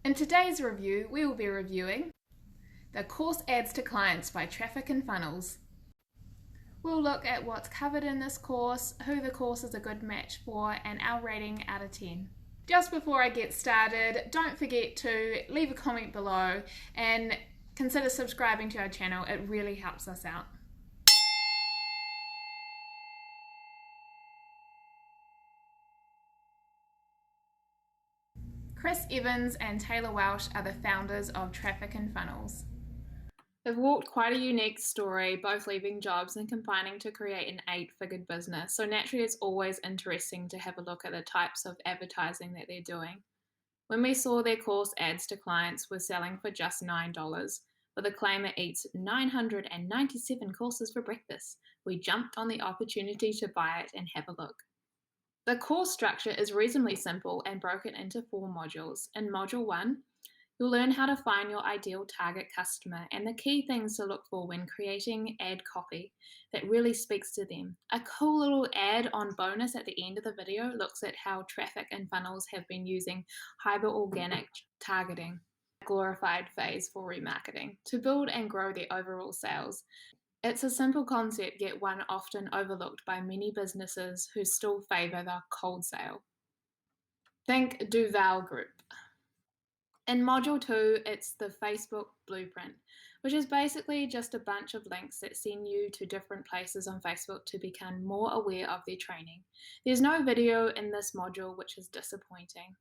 In today's review, we will be reviewing the course ads to clients by Traffic and Funnels. We'll look at what's covered in this course, who the course is a good match for, and our rating out of 10. Just before I get started, don't forget to leave a comment below and consider subscribing to our channel. It really helps us out. Chris Evans and Taylor Welsh are the founders of Traffic and Funnels. They've walked quite a unique story, both leaving jobs and combining to create an 8-figure business. So naturally, it's always interesting to have a look at the types of advertising that they're doing. When we saw their course ads to clients were selling for just $9, with a claim that eats 997 courses for breakfast, we jumped on the opportunity to buy it and have a look. The course structure is reasonably simple and broken into 4 modules. In Module 1, you'll learn how to find your ideal target customer and the key things to look for when creating ad copy that really speaks to them. A cool little add-on bonus at the end of the video looks at how Traffic and Funnels have been using hyper-organic targeting, a glorified phase for remarketing, to build and grow their overall sales. It's a simple concept, yet one often overlooked by many businesses who still favour the cold sale. Think Duval Group. In Module 2, it's the Facebook Blueprint, which is basically just a bunch of links that send you to different places on Facebook to become more aware of their training. There's no video in this module, which is disappointing.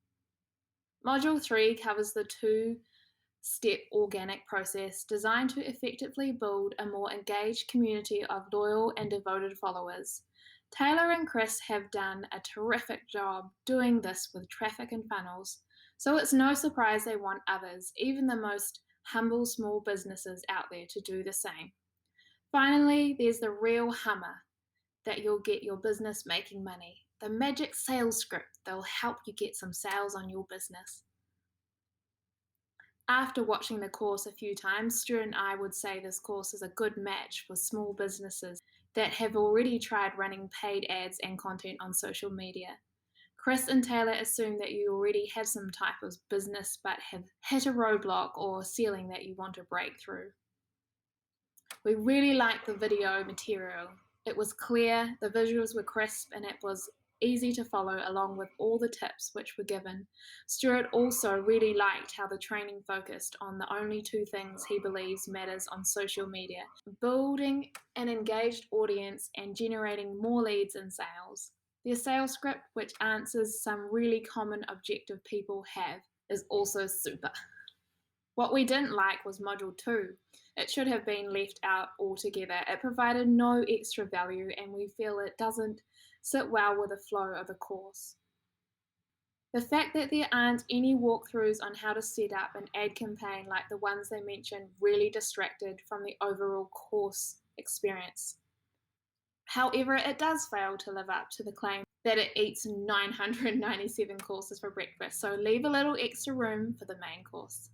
Module 3 covers the 2-step organic process designed to effectively build a more engaged community of loyal and devoted followers. Taylor and Chris have done a terrific job doing this with Traffic and Funnels, so it's no surprise they want others, even the most humble small businesses out there, to do the same. Finally, there's the real hummer that you'll get your business making money, the magic sales script that'll help you get some sales on your business. After watching the course a few times, Stuart and I would say this course is a good match for small businesses that have already tried running paid ads and content on social media. Chris and Taylor assume that you already have some type of business but have hit a roadblock or ceiling that you want to break through. We really liked the video material. It was clear, the visuals were crisp, and it was easy to follow along with all the tips which were given. Stuart also really liked how the training focused on the only 2 things he believes matters on social media: building an engaged audience and generating more leads and sales. Their sales script, which answers some really common objective people have, is also super. What we didn't like was Module 2. It should have been left out altogether. It provided no extra value, and we feel it doesn't sit well with the flow of the course. The fact that there aren't any walkthroughs on how to set up an ad campaign like the ones they mentioned really distracted from the overall course experience. However, it does fail to live up to the claim that it eats 997 courses for breakfast, so leave a little extra room for the main course.